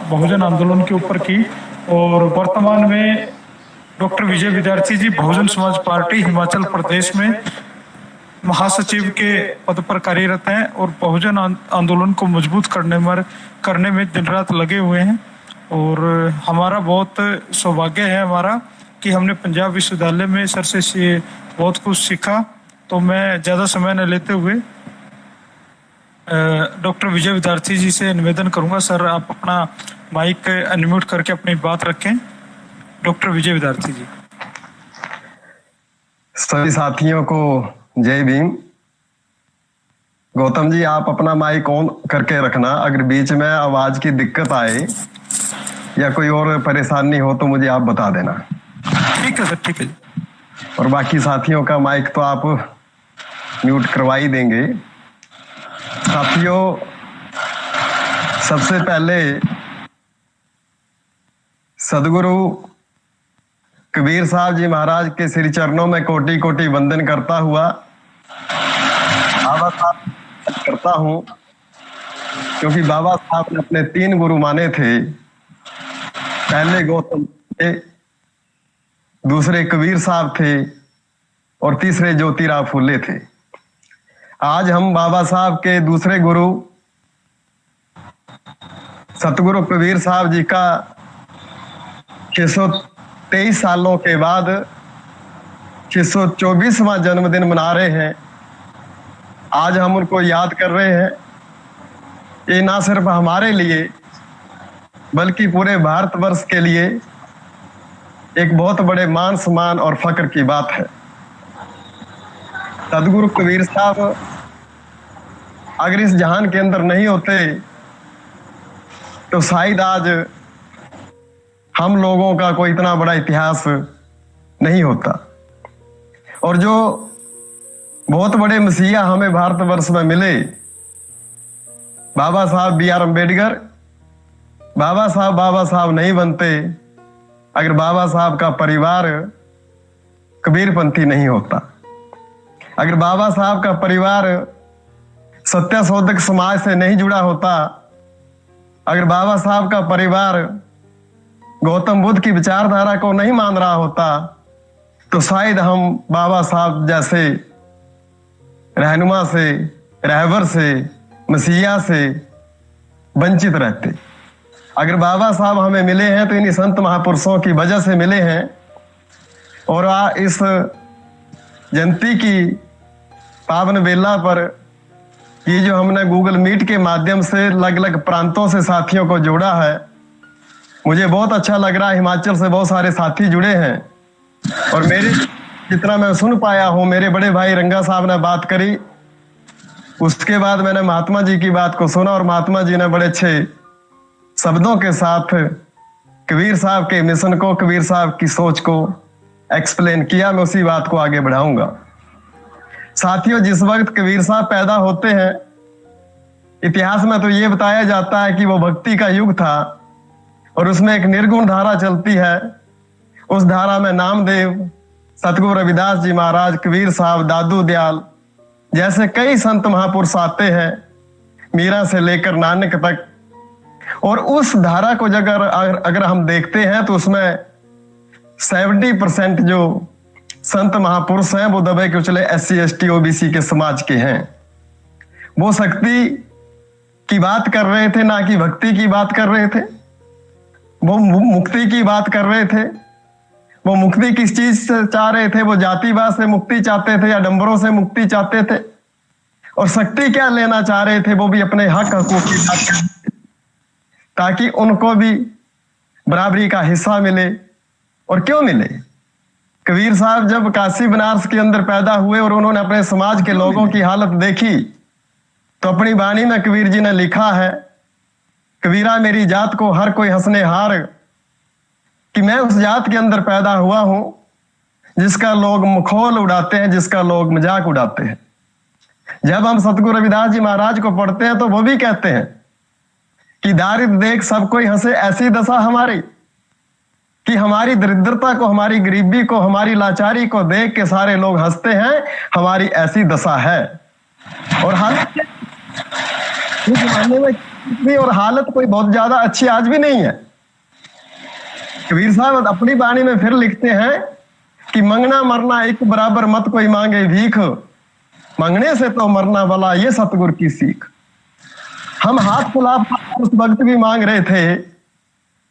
बहुजन आंदोलन के ऊपर की। और वर्तमान में डॉक्टर विजय विद्यार्थी जी बहुजन समाज पार्टी हिमाचल प्रदेश में महासचिव के पद पर कार्यरत हैं और बहुजन आंदोलन को मजबूत करने में दिन रात लगे हुए हैं। और हमारा बहुत सौभाग्य है हमारा कि हमने पंजाब विश्वविद्यालय में सर से बहुत कुछ सीखा। तो मैं ज़्यादा समय न लेते हुए डॉक्टर विजय विद्यार्थी जी से निवेदन करूंगा, सर आप अपना माइक अनम्यूट करके अपनी बात रखें। डॉक्टर विजय विद्यार्थी जी। सभी साथियों को जय भीम। गौतम जी आप अपना माइक ऑन करके रखना, अगर बीच में आवाज की दिक्कत आए या कोई और परेशानी हो तो मुझे आप बता देना। ठीक है सर, ठीक है। और बाकी साथियों का माइक तो आप म्यूट करवा ही देंगे। साथियों, सबसे पहले सदगुरु कबीर साहब जी महाराज के श्री चरणों में कोटि कोटि वंदन करता हुआ बाबा साहब करता हूं, क्योंकि बाबा साहब ने अपने 3 गुरु माने थे। पहले गौतम थे, दूसरे कबीर साहब थे और तीसरे ज्योतिराव फूले थे। आज हम बाबा साहब के दूसरे गुरु सतगुरु कबीर साहब जी का 623 सालों के बाद 624वां जन्मदिन मना रहे हैं। आज हम उनको याद कर रहे हैं। ये ना सिर्फ हमारे लिए बल्कि पूरे भारतवर्ष के लिए एक बहुत बड़े मान सम्मान और फक्र की बात है। सदगुरु कबीर साहब अगर इस जहान के अंदर नहीं होते तो शायद आज हम लोगों का कोई इतना बड़ा इतिहास नहीं होता। और जो बहुत बड़े मसीहा हमें भारतवर्ष में मिले, बाबा साहब बी आर अम्बेडकर, बाबा साहब नहीं बनते अगर बाबा साहब का परिवार कबीरपंथी नहीं होता, अगर बाबा साहब का परिवार सत्यशोधक समाज से नहीं जुड़ा होता, अगर बाबा साहब का परिवार गौतम बुद्ध की विचारधारा को नहीं मान रहा होता, तो शायद हम बाबा साहब जैसे रहनुमा से, रहबर से, मसीहा से वंचित रहते। अगर बाबा साहब हमें मिले हैं तो इन्हीं संत महापुरुषों की वजह से मिले हैं। और इस जयंती की पावन बेला पर ये जो हमने गूगल मीट के माध्यम से अलग अलग प्रांतों से साथियों को जोड़ा है, मुझे बहुत अच्छा लग रहा है। हिमाचल से बहुत सारे साथी जुड़े हैं और मेरे जितना मैं सुन पाया हूं, मेरे बड़े भाई रंगा साहब ने बात करी, उसके बाद मैंने महात्मा जी की बात को सुना और महात्मा जी ने बड़े अच्छे शब्दों के साथ कबीर साहब के मिशन को, कबीर साहब की सोच को एक्सप्लेन किया। मैं उसी बात को आगे बढ़ाऊंगा। साथियों, जिस वक्त कबीर साहब पैदा होते हैं, इतिहास में तो ये बताया जाता है कि वो भक्ति का युग था और उसमें एक निर्गुण धारा चलती है। उस धारा में नामदेव, सतगुरु रविदास जी महाराज, कबीर साहब, दादू दयाल जैसे कई संत महापुरुष आते हैं, मीरा से लेकर नानक तक। और उस धारा को अगर हम देखते हैं तो उसमें 70% जो संत महापुरुष हैं वो दबे कुचले SC ST OBC के समाज के हैं। वो शक्ति की बात कर रहे थे, ना कि भक्ति की बात कर रहे थे। वो मुक्ति की बात कर रहे थे। वो मुक्ति किस चीज से चाह रहे थे? वो जातिवाद से मुक्ति चाहते थे या डंबरों से मुक्ति चाहते थे? और शक्ति क्या लेना चाह रहे थे? वो भी अपने हक हकूक की बात करते, ताकि उनको भी बराबरी का हिस्सा मिले। और क्यों मिले? कबीर साहब जब काशी बनारस के अंदर पैदा हुए और उन्होंने अपने समाज के लोगों की हालत देखी, तो अपनी वाणी में कबीर जी ने लिखा है, कबीरा मेरी जात को हर कोई हंसने हार, कि मैं उस जात के अंदर पैदा हुआ हूं जिसका लोग मखौल उड़ाते हैं, जिसका लोग मजाक उड़ाते हैं। जब हम सतगुरु रविदास जी महाराज को पढ़ते हैं तो वो भी कहते हैं कि दारिद्र देख सब कोई हंसे, ऐसी दशा हमारी, कि हमारी दरिद्रता को, हमारी गरीबी को, हमारी लाचारी को देख के सारे लोग हंसते हैं, हमारी ऐसी दशा है। और हालांकि उस जमाने में भी और हालत कोई बहुत ज्यादा अच्छी आज भी नहीं है। कबीर साहब अपनी वाणी में फिर लिखते हैं कि मंगना मरना एक बराबर मत कोई मांगे भीख, मांगने से तो मरना भला ये सतगुरु की सीख। हम हाथ फुला उस वक्त भी मांग रहे थे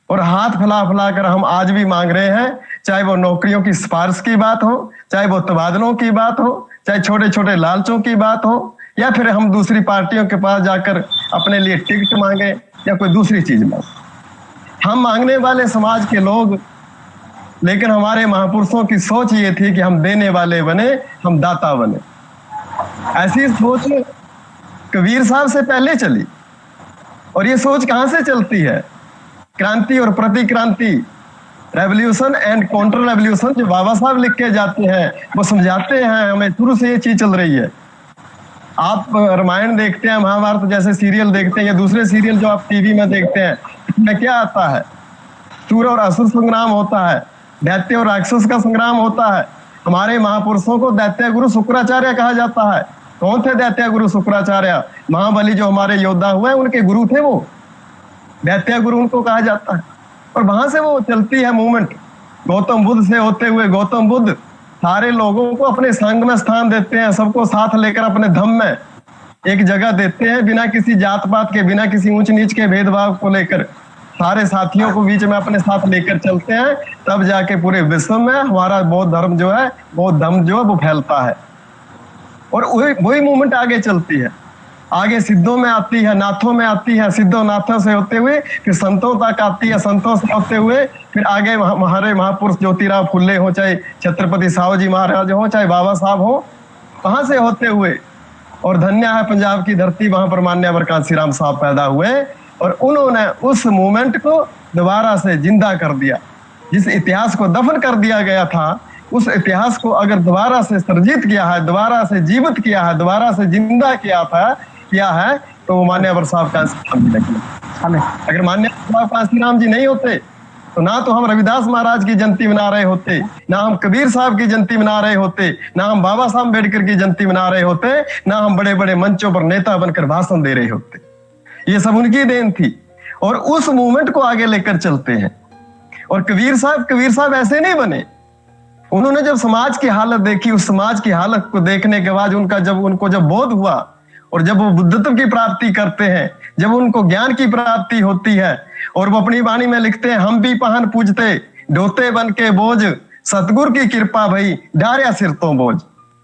और हाथ फुला फुला कर हम आज भी मांग रहे हैं, चाहे वो नौकरियों की सिफारिश की बात हो, चाहे वो तबादलों की बात हो, चाहे छोटे छोटे लालचों की बात हो, या फिर हम दूसरी पार्टियों के पास जाकर अपने लिए टिकट मांगे या कोई दूसरी चीज मांगे। हम मांगने वाले समाज के लोग, लेकिन हमारे महापुरुषों की सोच ये थी कि हम देने वाले बने, हम दाता बने। ऐसी सोच कबीर साहब से पहले चली। और ये सोच कहां से चलती है? क्रांति और प्रतिक्रांति, रेवोल्यूशन एंड काउंटर रेवोल्यूशन जो बाबा साहब लिख के जाते हैं, वो समझाते हैं हमें, शुरू से ये चीज चल रही है। आप रामायण देखते हैं, महाभारत जैसे सीरियल देखते हैं या दूसरे सीरियल जो आप टीवी में देखते हैं, इसमें क्या आता है? सूर और असुर संग्राम होता है, दैत्य और राक्षस का संग्राम होता है। हमारे महापुरुषों को दैत्य गुरु शुक्राचार्य कहा जाता है। कौन थे दैत्य गुरु शुक्राचार्य? महाबली जो हमारे योद्धा हुए उनके गुरु थे, वो दैत्य गुरु उनको कहा जाता है। और वहां से वो चलती है मूवमेंट। गौतम बुद्ध से होते हुए गौतम बुद्ध सारे लोगों को अपने संग में स्थान देते हैं, सबको साथ लेकर अपने धम्म में एक जगह देते हैं, बिना किसी जात पात के, बिना किसी ऊंच नीच के भेदभाव को लेकर सारे साथियों को बीच में अपने साथ लेकर चलते हैं। तब जाके पूरे विश्व में हमारा बौद्ध धर्म जो है, बौद्ध धर्म जो है वो फैलता है। और वही मूवमेंट आगे चलती है, आगे सिद्धों में आती है, नाथों में आती है, सिद्धों नाथों से होते हुए फिर संतों तक आती है, संतों से होते हुए फिर आगे हमारे महापुरुष ज्योतिराव फुल्ले हो, चाहे छत्रपति साहू जी महाराज हो, चाहे बाबा साहब हो, वहां से होते हुए। और धन्य है पंजाब की धरती, वहां पर मान्यवर कांसीराम साहब पैदा हुए और उन्होंने उस मूवमेंट को दोबारा से जिंदा कर दिया। जिस इतिहास को दफन कर दिया गया था, उस इतिहास को अगर दोबारा से सर्जित किया है, दोबारा से जीवित किया है, दोबारा से जिंदा किया है, तो वो मान्यवर साहब कांसीराम जी निकले। अगर मान्यवर साहब कांसीराम जी नहीं होते तो ना तो हम रविदास महाराज की जयंती मना रहे होते, ना हम कबीर साहब की जयंती मना रहे होते, ना हम बाबा साहब अम्बेडकर की जयंती मना रहे होते, ना हम बड़े बड़े मंचों पर नेता बनकर भाषण दे रहे होते। ये सब उनकी देन थी और उस मूवमेंट को आगे लेकर चलते हैं। और कबीर साहब ऐसे नहीं बने। उन्होंने जब समाज की हालत देखी, उस समाज की हालत को देखने के बाद उनको जब बोध हुआ और जब वो बुद्धत्व की प्राप्ति करते हैं, जब उनको ज्ञान की प्राप्ति होती है, और वो अपनी वाणी में लिखते हैं, हम भी पहन पूजते ढोते बन के बोझ, सतगुरु की कृपा भई डारिया सिर तो बोझ।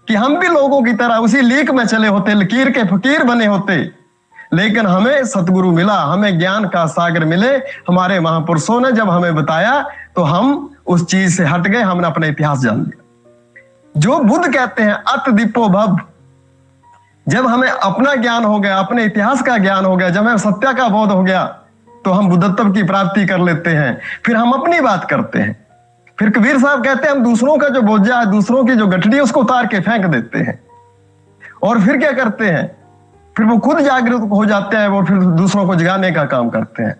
कि हम भी लोगों की तरह उसी लीक में चले होते, लकीर के फकीर बने होते, लेकिन हमें सतगुरु मिला, हमें ज्ञान का सागर मिले। हमारे महापुरुषों ने जब हमें बताया तो हम उस चीज से हट गए, हमने अपना इतिहास जान लिया। जो बुद्ध कहते हैं अत दीपो भव, जब हमें अपना ज्ञान हो गया, अपने इतिहास का ज्ञान हो गया, जब हमें सत्य का बोध हो गया, तो हम बुद्धत्व की प्राप्ति कर लेते हैं। फिर हम अपनी बात करते हैं। फिर कबीर साहब कहते हैं हम दूसरों का जो बोझा है, दूसरों की जो गठड़ी है, उसको उतार के फेंक देते हैं। और फिर क्या करते हैं? फिर वो खुद जागरूक हो जाते हैं, वो फिर दूसरों को जगाने का काम करते हैं।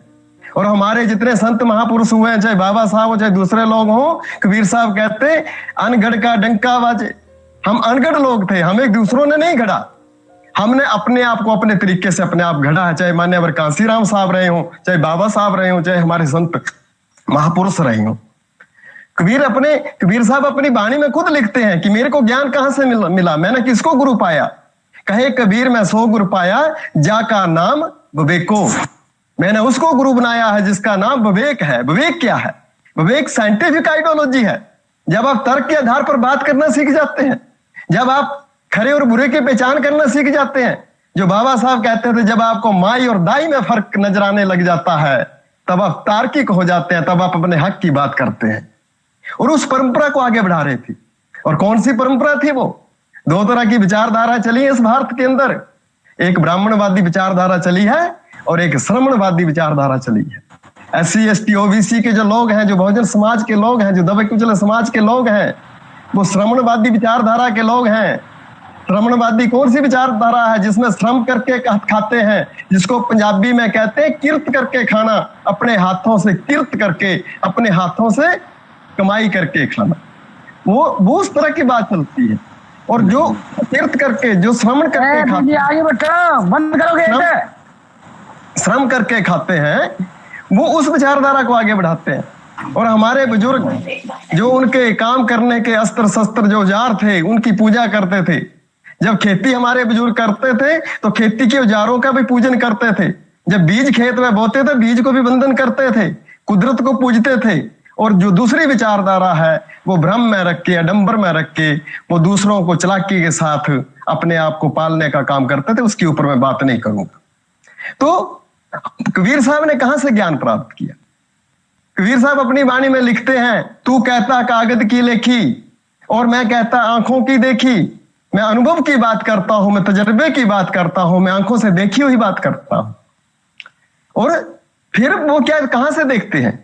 और हमारे जितने संत महापुरुष हुए हैं, चाहे बाबा साहब हो, चाहे दूसरे लोग हो, कबीर साहब कहते अनगढ़ का डंका बाजे। हम अनगढ़ लोग थे, हमें दूसरों ने नहीं गढ़ा, हमने अपने आप को अपने तरीके से अपने आप गढ़ा है। चाहे मान्यवर कांसीराम साहब रहे हो, चाहे बाबा साहब रहे हो, चाहे हमारे संत महापुरुष रहे हो। कबीर साहब अपनी वाणी में खुद लिखते हैं कि मेरे को ज्ञान कहां से मिला, मैंने किसको गुरु पाया। कहे कबीर मैं सो गुरु पाया, जाका नाम विवेको। मैंने उसको गुरु बनाया है जिसका नाम विवेक है। विवेक क्या है? विवेक साइंटिफिक आइडियोलॉजी है। जब आप तर्क के आधार पर बात करना सीख जाते हैं, जब आप खरे और बुरे की पहचान करना सीख जाते हैं, जो बाबा साहब कहते थे जब आपको माई और दाई में फर्क नजर आने लग जाता है, तब आप तार्किक हो जाते हैं, तब आप अपने हक की बात करते हैं। और उस परंपरा को आगे बढ़ा रही थी। और कौन सी परंपरा थी वो? दो तरह की विचारधारा चली है इस भारत के अंदर। एक ब्राह्मणवादी विचारधारा चली है और एक श्रमणवादी विचारधारा चली है। SC ST OBC के जो लोग हैं, जो बहुजन समाज के लोग हैं, जो दबे कुचले समाज के लोग हैं, वो श्रमणवादी विचारधारा के लोग हैं। श्रमणवादी कौन सी विचारधारा है? जिसमें श्रम करके खाते हैं, जिसको पंजाबी में कहते हैं किरत करके खाना, अपने हाथों से किरत करके, अपने हाथों से कमाई करके खाना। वो उस तरह की बात चलती है। और जो किरत करके, जो श्रम करके खाते, आगे बढ़ो, बंद करोगे श्रम करके खाते हैं, वो उस विचारधारा को आगे बढ़ाते हैं। और हमारे बुजुर्ग जो उनके काम करने के अस्त्र शस्त्र जो औजार थे उनकी पूजा करते थे। जब खेती हमारे बुजुर्ग करते थे तो खेती के औजारों का भी पूजन करते थे। जब बीज खेत में बोते थे बीज को भी वंदन करते थे, कुदरत को पूजते थे। और जो दूसरी विचारधारा है वो भ्रम में रख के, आडंबर में रख के वो दूसरों को चालाकी के साथ अपने आप को पालने का काम करते थे। उसके ऊपर मैं बात नहीं करूंगा। तो कबीर साहब ने कहां से ज्ञान प्राप्त किया? कबीर साहब अपनी वाणी में लिखते हैं, तू कहता कागज की लेखी और मैं कहता आंखों की देखी। मैं अनुभव की बात करता हूं, मैं तजर्बे की बात करता हूं, मैं आंखों से देखी हुई बात करता हूं। और फिर वो क्या कहां से देखते हैं?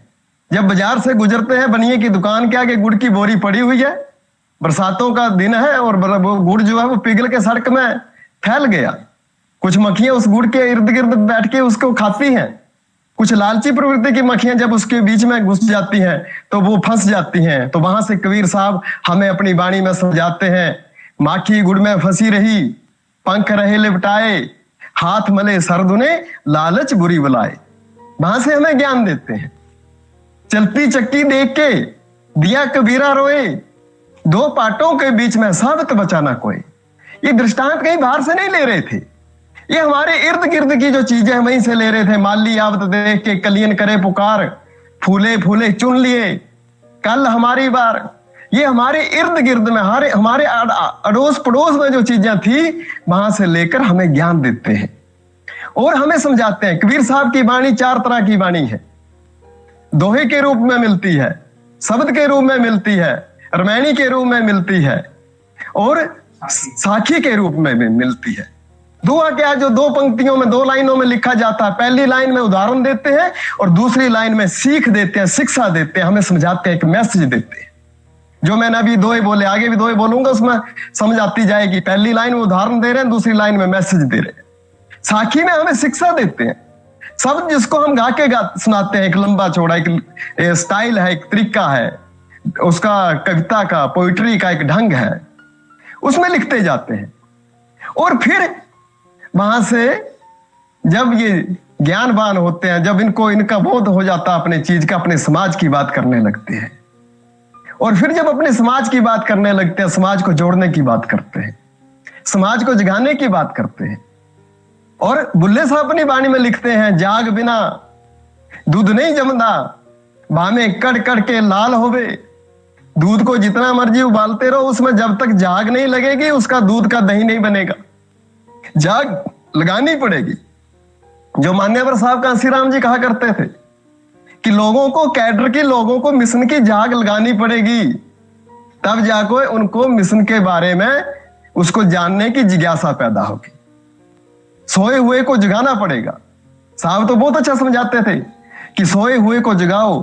जब बाजार से गुजरते हैं, बनिए की दुकान के आगे गुड़ की बोरी पड़ी हुई है, बरसातों का दिन है और वो गुड़ जो है वो पिघल के सड़क में फैल गया। कुछ मक्खियां उस गुड़ के इर्द गिर्द बैठ के उसको खाती हैं। कुछ लालची प्रवृत्ति की मक्खियां जब उसके बीच में घुस जाती हैं तो वो फंस जाती हैं। तो वहां से कबीर साहब हमें अपनी वाणी में समझाते हैं, माखी गुड़ में फंसी रही, पंख रहे लिपटाए, हाथ मले सरदुने, लालच बुरी बुलाए। वहां से हमें ज्ञान देते हैं। चलती चक्की देख के दिया कबीरा रोए, दो पाटों के बीच में साबित बचाना कोई। ये दृष्टांत कहीं बाहर से नहीं ले रहे थे, ये हमारे इर्द गिर्द की जो चीजें हैं वहीं से ले रहे थे। माली आवत देख के कलियन करे पुकार, फूले फूले चुन लिए कल हमारी बार। ये हमारे इर्द गिर्द में हमारे अड़ोस पड़ोस में जो चीजें थी वहां से लेकर हमें ज्ञान देते हैं और हमें समझाते हैं। कबीर साहब की वाणी 4 तरह की वाणी है। दोहे के रूप में मिलती है, शब्द के रूप में मिलती है, रामायणी के रूप में मिलती है और साखी के रूप में भी मिलती है। दुआ क्या, जो 2 पंक्तियों में 2 लाइनों में लिखा जाता है। पहली लाइन में उदाहरण देते हैं और दूसरी लाइन में सीख देते हैं, शिक्षा देते हैं, हमें समझाते हैं, एक मैसेज देते हैं। जो मैंने अभी 2 बोले, आगे भी 2 बोलूंगा, उसमें समझ आती जाएगी। पहली लाइन में उदाहरण दे रहे हैं, दूसरी लाइन में मैसेज दे रहे हैं। साखी में हमें शिक्षा देते हैं। शब्द जिसको हम गा के सुनाते हैं, एक लंबा चौड़ा एक स्टाइल है, एक तरीका है, उसका कविता का, पोइट्री का एक ढंग है, उसमें लिखते जाते हैं। और फिर वहां से जब ये ज्ञानवान होते हैं, जब इनका बोध हो जाता है अपने चीज का, अपने समाज की बात करने लगते हैं। और फिर जब अपने समाज की बात करने लगते हैं, समाज को जोड़ने की बात करते हैं, समाज को जगाने की बात करते हैं। और बुल्ले साहब अपनी वाणी में लिखते हैं, जाग बिना दूध नहीं जमदा, भामे कड़ कड़ के लाल होवे। दूध को जितना मर्जी उबालते रहो, उसमें जब तक जाग नहीं लगेगी उसका दूध का दही नहीं बनेगा। जाग लगानी पड़ेगी। जो मान्यवर साहब कांसीराम जी कहा करते थे कि लोगों को, कैडर की लोगों को मिशन की जाग लगानी पड़ेगी, तब जाकर उनको मिशन के बारे में उसको जानने की जिज्ञासा पैदा होगी। सोए हुए को जगाना पड़ेगा। साहब तो बहुत अच्छा समझाते थे कि सोए हुए को जगाओ,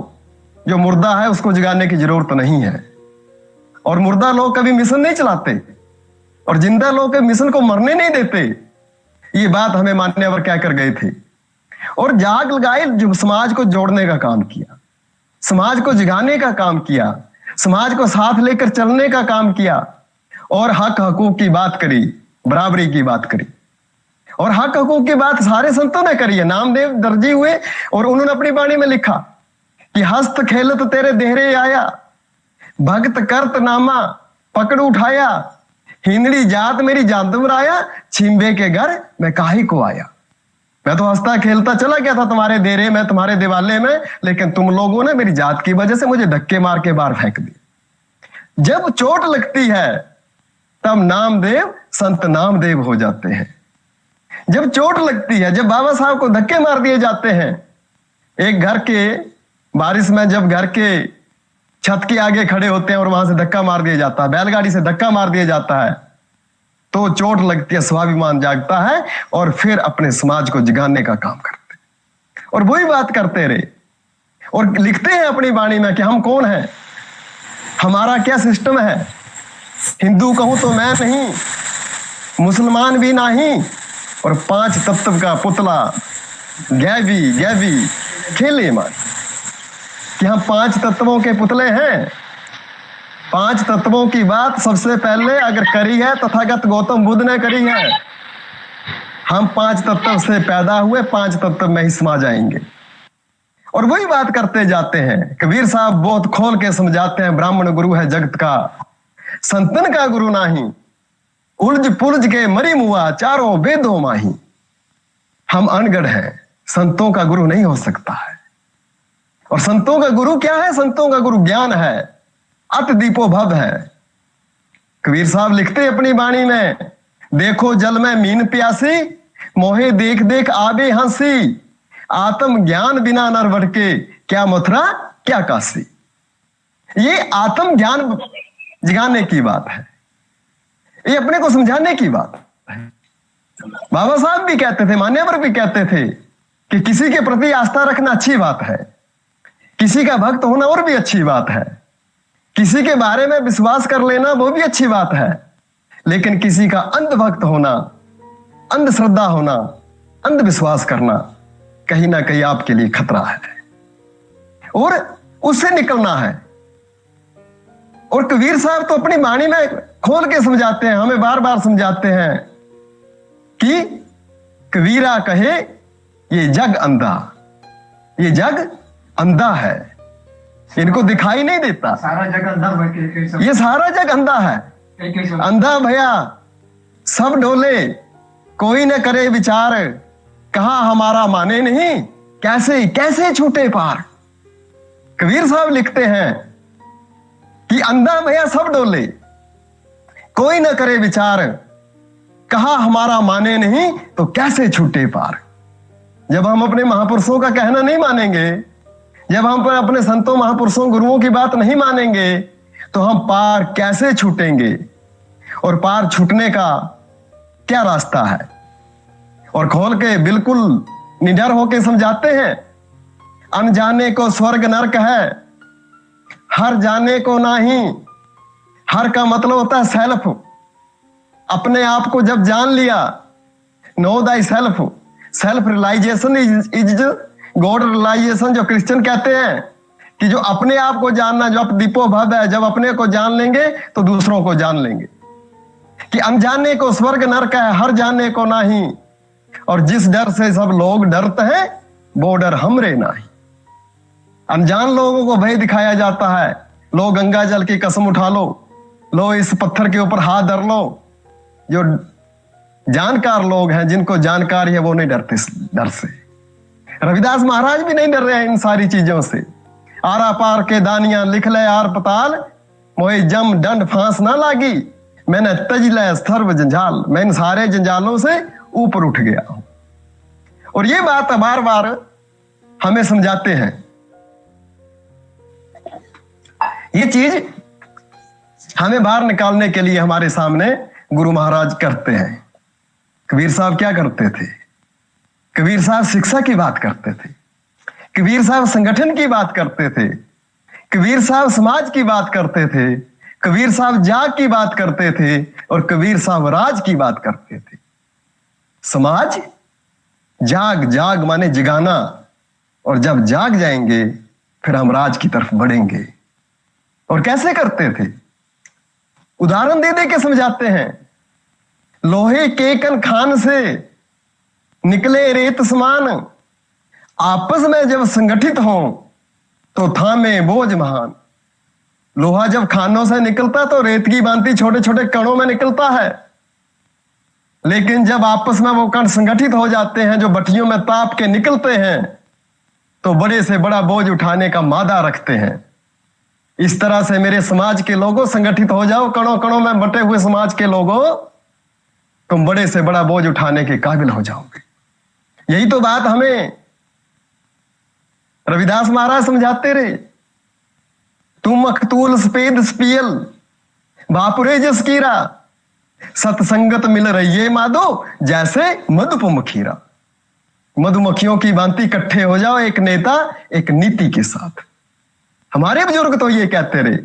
जो मुर्दा है उसको जगाने की जरूरत नहीं है। और मुर्दा लोग कभी मिशन नहीं चलाते और जिंदा लोग के मिशन को मरने नहीं देते। ये बात हमें मान्यवर कहकर गए थे। और जाग लगाए, जो समाज को जोड़ने का काम किया, समाज को जगाने का काम किया, समाज को साथ लेकर चलने का काम किया और हक हकूक की बात करी, बराबरी की बात करी। और हक हकूक की बात सारे संतों ने करी है। नामदेव दर्जी हुए और उन्होंने अपनी वाणी में लिखा कि हस्त खेलत तेरे देहरे आया, भक्त करत नामा पकड़ उठाया, हिंदड़ी जात मेरी जानतम राया, छिंबे के घर मैं काहे को आया। मैं तो हंसता खेलता चला गया था तुम्हारे देरे में, तुम्हारे दिवाले में, लेकिन तुम लोगों ने मेरी जात की वजह से मुझे धक्के मार के बाहर फेंक दिया। जब चोट लगती है तब नामदेव संत नामदेव हो जाते हैं। जब चोट लगती है, जब बाबा साहब को धक्के मार दिए जाते हैं, एक घर के बारिश में जब घर के छत के आगे खड़े होते हैं और वहां से धक्का मार दिया जाता है, बैलगाड़ी से धक्का मार दिया जाता है, तो चोट लगती है, स्वाभिमान जागता है और फिर अपने समाज को जगाने का काम करते हैं। और वही बात करते रहे और लिखते हैं अपनी वाणी में कि हम कौन हैं, हमारा क्या सिस्टम है। हिंदू कहूं तो मैं नहीं, मुसलमान भी नहीं, और 5 तत्व का पुतला गैबी खेले मार कि हम 5 तत्वों के पुतले हैं। 5 तत्वों की बात सबसे पहले अगर करी है तथागत गौतम बुद्ध ने करी है। हम 5 तत्व से पैदा हुए, 5 तत्व में ही समा जाएंगे। और वही बात करते जाते हैं। कबीर साहब बहुत खोल के समझाते हैं, ब्राह्मण गुरु है जगत का, संतन का गुरु नाही, उलझ पुलझ के मरी मुआ, चारों वेदों माही। हम अनगढ़ हैं, संतों का गुरु नहीं हो सकता है। और संतों का गुरु क्या है? संतों का गुरु ज्ञान है, अत दीपो भव है। कबीर साहब लिखते अपनी वाणी में, देखो जल में मीन प्यासी, मोहे देख देख आबे हंसी, आत्म ज्ञान बिना नर भटके, क्या मथुरा क्या काशी। ये आत्म ज्ञान जगाने की बात है, ये अपने को समझाने की बात है। बाबा साहब भी कहते थे, मान्यवर भी कहते थे कि किसी के प्रति आस्था रखना अच्छी बात है, किसी का भक्त होना और भी अच्छी बात है, किसी के बारे में विश्वास कर लेना वो भी अच्छी बात है, लेकिन किसी का अंधभक्त होना, अंधश्रद्धा होना, अंधविश्वास करना कहीं ना कहीं आपके लिए खतरा है और उससे निकलना है। और कबीर साहब तो अपनी वाणी में खोल के समझाते हैं, हमें बार बार समझाते हैं कि कबीरा कहे ये जग अंधा, ये जग अंधा है, इनको दिखाई नहीं देता। सारा जग अंधा, ये सारा जग अंधा है, अंधा भैया सब डोले, कोई न करे विचार, कहा हमारा माने नहीं, कैसे कैसे छूटे पार। कबीर साहब लिखते हैं कि अंधा भैया सब डोले, कोई न करे विचार, कहा हमारा माने नहीं, तो कैसे छूटे पार। जब हम अपने महापुरुषों का कहना नहीं मानेंगे, जब हम अपने संतों महापुरुषों गुरुओं की बात नहीं मानेंगे, तो हम पार कैसे छूटेंगे। और पार छूटने का क्या रास्ता है। और खोल के बिल्कुल निडर होके समझाते हैं, अनजाने को स्वर्ग नरक है, हर जाने को नाही। हर का मतलब होता है सेल्फ, अपने आप को जब जान लिया, know thyself, self realisation is God realisation, जो क्रिश्चियन कहते हैं कि जो अपने आप को जानना, जो दीपो भव है, जब अपने को जान लेंगे तो दूसरों को जान लेंगे। कि अनजाने को स्वर्ग नरक है, हर जाने को नाही, और जिस डर से सब लोग डरते हैं वो डर हमरे नाही। अनजान लोगों को भय दिखाया जाता है, लो गंगा जल की कसम उठा लो इस पत्थर के ऊपर हाथ धर लो। जो जानकार लोग हैं, जिनको जानकारी है, वो नहीं डरते इस डर से। रविदास महाराज भी नहीं डर रहे हैं इन सारी चीजों से। आरा पार के दानियां लिख ले आर पताल, मोहे जम दंड फांस ना लागी, मैंने तज ले सर्व जंजाल, मैं इन सारे जंजालों से ऊपर उठ गया हूं। और ये बात बार बार हमें समझाते हैं। ये चीज हमें बाहर निकालने के लिए हमारे सामने गुरु महाराज करते हैं। कबीर साहब क्या करते थे? कबीर साहब शिक्षा की बात करते थे, कबीर साहब संगठन की बात करते थे, कबीर साहब समाज की बात करते थे, कबीर साहब जाग की बात करते थे, और कबीर साहब राज की बात करते थे। समाज जाग, जाग माने जगाना, और जब जाग जाएंगे फिर हम राज की तरफ बढ़ेंगे। और कैसे करते थे? उदाहरण दे दे के समझाते हैं। लोहे के कन खान से निकले रेत समान, आपस में जब संगठित हो तो थामे बोझ महान। लोहा जब खानों से निकलता तो रेत की भांति छोटे छोटे कणों में निकलता है, लेकिन जब आपस में वो कण संगठित हो जाते हैं, जो भट्टियों में ताप के निकलते हैं, तो बड़े से बड़ा बोझ उठाने का मादा रखते हैं। इस तरह से मेरे समाज के लोगों संगठित हो जाओ, कणों कणों में बटे हुए समाज के लोगों, तुम बड़े से बड़ा बोझ उठाने के काबिल हो जाओगे। यही तो बात हमें रविदास महाराज समझाते रहे। तुम अखतूल सफेद स्पियल बापुरे जस कीरा, सत्संगत मिल रही है माधो जैसे मधुप मखीरा। मधुमक्खियों की भांति इकट्ठे हो जाओ, एक नेता एक नीति के साथ। हमारे बुजुर्ग तो ये कहते रहे,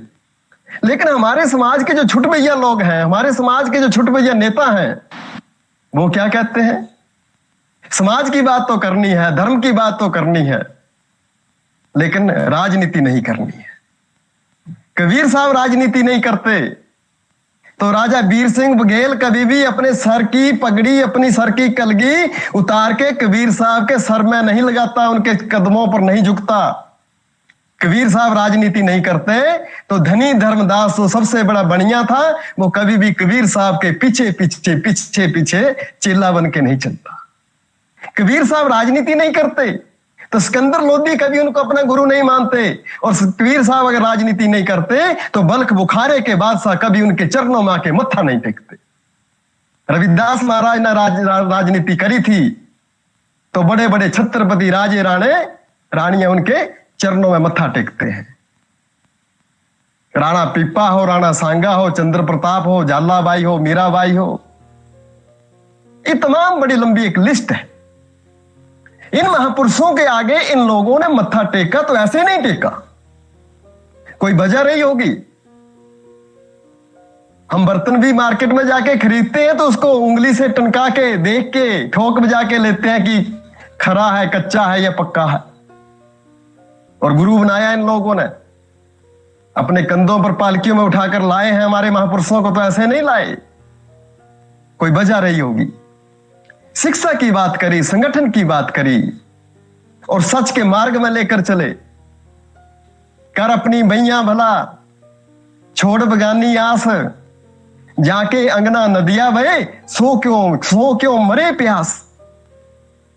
लेकिन हमारे समाज के जो छुट भैया लोग हैं, हमारे समाज के जो छुट भैया नेता हैं, वो क्या कहते हैं? समाज की बात तो करनी है, धर्म की बात तो करनी है, लेकिन राजनीति नहीं करनी है। कबीर साहब राजनीति नहीं करते। तो राजा वीर सिंह बघेल कभी भी अपने सर की पगड़ी, अपनी सर की कलगी उतार के कबीर साहब के सर में नहीं लगाता, उनके कदमों पर नहीं झुकता। कबीर साहब राजनीति नहीं करते। तो धनी धर्मदास जो सबसे बड़ा बनिया था, वो कभी भी कबीर साहब के पीछे पीछे पीछे पीछे चेला बन के नहीं चलता। कबीर साहब राजनीति नहीं करते, तो सिकंदर लोधी कभी उनको अपना गुरु नहीं मानते। और कबीर साहब अगर राजनीति नहीं करते तो बल्ख बुखारे के बादशाह कभी उनके चरणों में आके मत्था नहीं टेकते। रविदास महाराज ने राजनीति करी थी, तो बड़े बड़े छत्रपति राजे रानियां उनके चरणों में मत्था टेकते हैं। राणा पीपा हो, राणा सांगा हो, चंद्र प्रताप हो, झालाबाई हो, मीराबाई हो, ये तमाम बड़ी लंबी एक लिस्ट है। इन महापुरुषों के आगे इन लोगों ने मत्था टेका, तो ऐसे नहीं टेका, कोई वजह रही होगी। हम बर्तन भी मार्केट में जाके खरीदते हैं तो उसको उंगली से टनका के, देख के, ठोक बजा के लेते हैं कि खरा है, कच्चा है या पक्का है। और गुरु बनाया इन लोगों ने, अपने कंधों पर पालकियों में उठाकर लाए हैं हमारे महापुरुषों को, तो ऐसे नहीं लाए, कोई वजह रही होगी। शिक्षा की बात करी, संगठन की बात करी, और सच के मार्ग में लेकर चले। कर अपनी भैया भला, छोड़ बगानी आस, जाके अंगना नदिया बहे, सो क्यों मरे प्यास।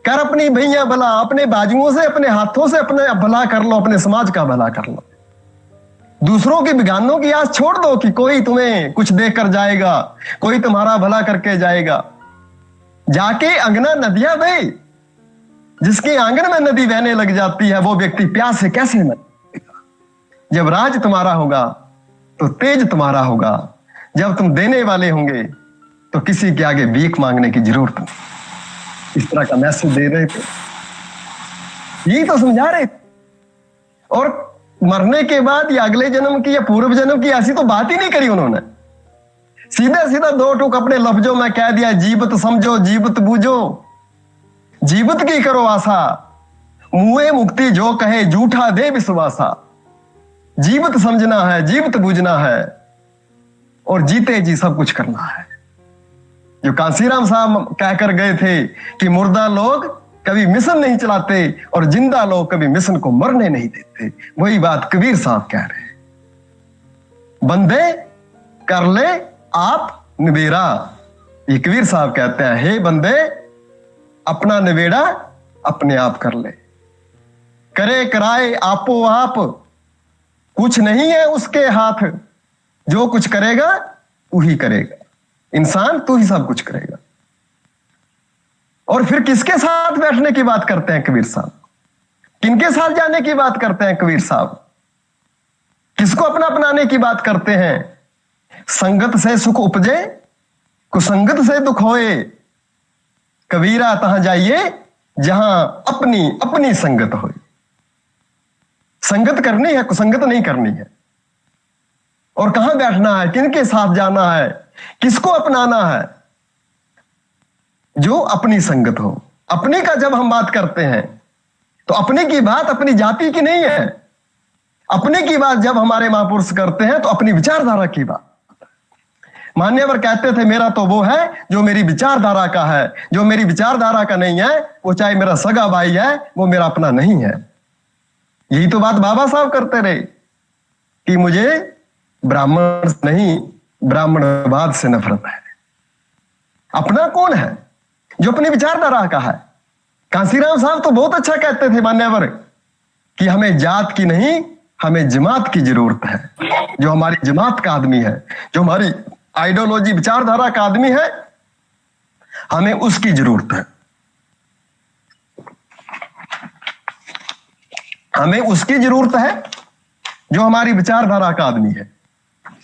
कर अपनी भैया भला, अपने बाजुओं से, अपने हाथों से अपने भला कर लो, अपने समाज का भला कर लो। दूसरों की बिगानों की आस छोड़ दो कि कोई तुम्हें कुछ देकर जाएगा, कोई तुम्हारा भला करके जाएगा। जाके अंगना नदियां बहे, जिसके आंगन में नदी बहने लग जाती है वो व्यक्ति प्यास से कैसे मरेगा। जब राज तुम्हारा होगा तो तेज तुम्हारा होगा, जब तुम देने वाले होंगे तो किसी के आगे भीख मांगने की जरूरत नहीं। इस तरह का मैसेज दे रहे थे, यही तो समझा रहे थे। और मरने के बाद या अगले जन्म की या पूर्व जन्म की ऐसी तो बात ही नहीं करी उन्होंने। सीधा सीधा दो टूक अपने लफ्जों में कह दिया, जीवत समझो जीवत बूझो, जीवत की करो आशा, मुए मुक्ति जो कहे झूठा दे विश्वासा। जीवत समझना है, जीवत बूझना है, और जीते जी सब कुछ करना है। जो कांसीराम साहब कहकर गए थे कि मुर्दा लोग कभी मिशन नहीं चलाते और जिंदा लोग कभी मिशन को मरने नहीं देते, वही बात कबीर साहब कह रहे हैं। बंदे कर ले आप निबेरा, ये कबीर साहब कहते हैं, हे बंदे अपना निबेड़ा अपने आप कर ले, करे कराए आपो आप, कुछ नहीं है उसके हाथ, जो कुछ करेगा तू ही करेगा, इंसान तू ही सब कुछ करेगा। और फिर किसके साथ बैठने की बात करते हैं कबीर साहब, किनके साथ जाने की बात करते हैं कबीर साहब, किसको अपना अपनाने की बात करते हैं। संगत से सुख उपजे, कुसंगत से दुख होए, कबीरा तहां जाइए जहां अपनी अपनी संगत होए। संगत करनी है, कुसंगत नहीं करनी है। और कहां बैठना है, किनके साथ जाना है, किसको अपनाना है, जो अपनी संगत हो। अपने का जब हम बात करते हैं तो अपने की बात अपनी जाति की नहीं है। अपने की बात जब हमारे महापुरुष करते हैं तो अपनी विचारधारा की बात। मान्यवर कहते थे, मेरा तो वो है जो मेरी विचारधारा का है, जो मेरी विचारधारा का नहीं है वो चाहे मेरा सगा भाई है, वो मेरा अपना नहीं है। यही तो बात बाबा साहब करते रहे कि मुझे ब्राह्मण नहीं, ब्राह्मणवाद से नफरत है। अपना कौन है, जो अपनी विचारधारा का है। कांसीराम साहब तो बहुत अच्छा कहते थे मान्यवर कि हमें जात की नहीं, हमें जमात की जरूरत है। जो हमारी जमात का आदमी है, जो हमारी आइडियोलॉजी विचारधारा का आदमी है, हमें उसकी जरूरत है। हमें उसकी जरूरत है जो हमारी विचारधारा का आदमी है।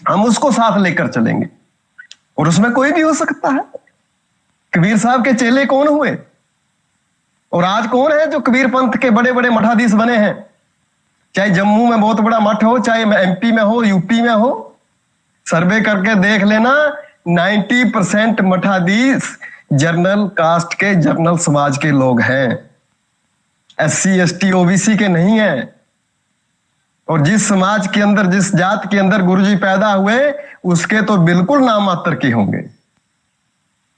हम उसको साथ लेकर चलेंगे, और उसमें कोई भी हो सकता है। कबीर साहब के चेले कौन हुए, और आज कौन है जो कबीर पंथ के बड़े बड़े मठाधीश बने हैं। चाहे जम्मू में बहुत बड़ा मठ हो, चाहे एमपी में हो, यूपी में हो, सर्वे करके देख लेना, 90% मठाधीश जर्नल कास्ट के, जर्नल समाज के लोग हैं, SC ST OBC के नहीं है। और जिस समाज के अंदर, जिस जात के अंदर गुरुजी पैदा हुए, उसके तो बिल्कुल नाम मात्र के होंगे।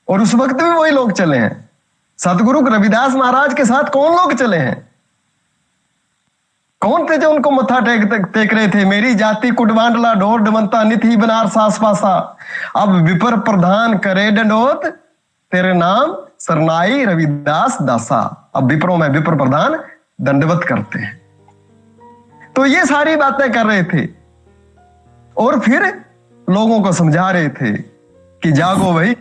और उस वक्त भी वही लोग चले हैं। सतगुरु रविदास महाराज के साथ कौन लोग चले हैं? कौन थे जो उनको मत्था टेक रहे थे? मेरी जाति कुटबांडला ढोर डमंता नित ही बनार सास पासा, अब विपर प्रधान करे डंडोत, तेरे नाम सरनाई रविदास दासा। अब विप्रों में विप्र प्रधान दंडवत करते हैं। तो ये सारी बातें कर रहे थे और फिर लोगों को समझा रहे थे कि जागो भाई,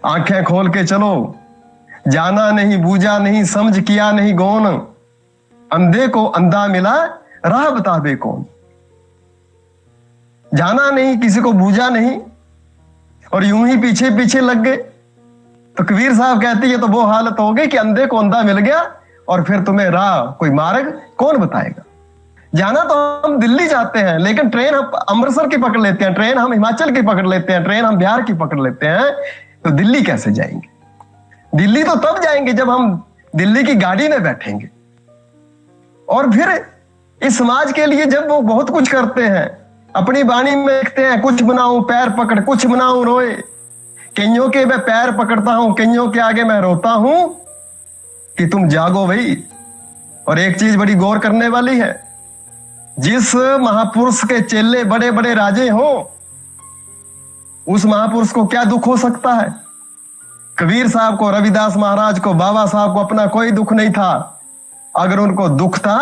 आंखें खोल के चलो, जाना नहीं, बूझा नहीं, समझ किया नहीं गौन, अंधे को अंधा मिला, राह बतावे कौन। जाना नहीं, किसी को बूझा नहीं और यूं ही पीछे पीछे लग गए। तो कबीर साहब कहते ये तो वो हालत हो गई कि अंधे को अंधा मिल गया और फिर तुम्हें राह, कोई मार्ग कौन बताएगा। जाना तो हम दिल्ली जाते हैं, लेकिन ट्रेन हम अमृतसर की पकड़ लेते हैं, ट्रेन हम हिमाचल की पकड़ लेते हैं, ट्रेन हम बिहार की पकड़ लेते हैं, तो दिल्ली कैसे जाएंगे? दिल्ली तो तब जाएंगे जब हम दिल्ली की गाड़ी में बैठेंगे। और फिर इस समाज के लिए जब वो बहुत कुछ करते हैं, अपनी वाणी में लिखते हैं, कुछ बनाऊं पैर पकड़, कुछ बनाऊं रोए, कईयों के मैं पैर पकड़ता हूं, कईयों के आगे मैं रोता हूं, कि तुम जागो भाई। और एक चीज बड़ी गौर करने वाली है, जिस महापुरुष के चेले बड़े बड़े राजे हो, उस महापुरुष को क्या दुख हो सकता है? कबीर साहब को, रविदास महाराज को, बाबा साहब को अपना कोई दुख नहीं था। अगर उनको दुख था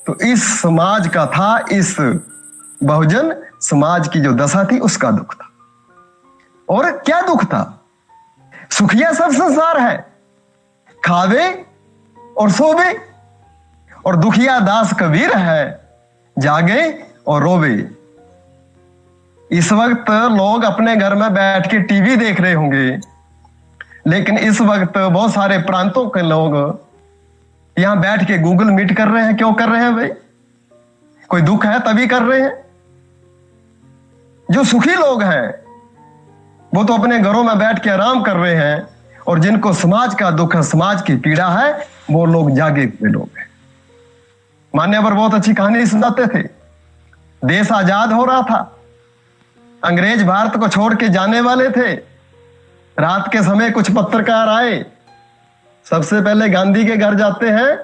तो इस समाज का था, इस बहुजन समाज की जो दशा थी उसका दुख था। और क्या दुख था? सुखिया सब संसार है, खावे और सोवे, और दुखिया दास कबीर है, जागे और रोवे। इस वक्त लोग अपने घर में बैठ के टीवी देख रहे होंगे, लेकिन इस वक्त बहुत सारे प्रांतों के लोग यहां बैठ के गूगल मीट कर रहे हैं। क्यों कर रहे हैं भाई? कोई दुख है तभी कर रहे हैं। जो सुखी लोग हैं वो तो अपने घरों में बैठ के आराम कर रहे हैं, और जिनको समाज का दुख है, समाज की पीड़ा है, वो लोग जागे हुए लोग हैं। मान्यवर बहुत अच्छी कहानी सुनाते थे। देश आजाद हो रहा था, अंग्रेज भारत को छोड़ के जाने वाले थे। रात के समय कुछ पत्रकार आए, सबसे पहले गांधी के घर जाते हैं,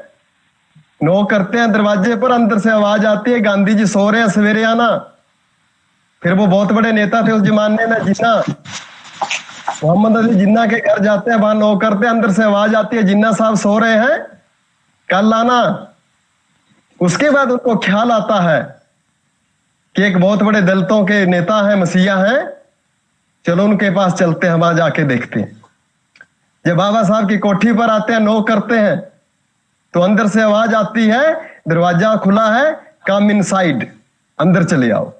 नॉक करते हैं दरवाजे पर, अंदर से आवाज आती है गांधी जी सो रहे हैं, सवेरे आना। फिर वो बहुत बड़े नेता थे उस जमाने में, जिन्ना, मोहम्मद अली जिन्ना के घर जाते हैं, वहां नॉक करते हैं, अंदर से आवाज आती है जिन्ना साहब सो रहे हैं, कल आना। उसके बाद उनको ख्याल आता है कि एक बहुत बड़े दलितों के नेता हैं, मसीहा हैं, चलो उनके पास चलते हैं, वहां जाके देखते हैं। जब बाबा साहब की कोठी पर आते हैं, नॉक करते हैं, तो अंदर से आवाज आती है, दरवाजा खुला है, कम इनसाइड, अंदर चले आओ।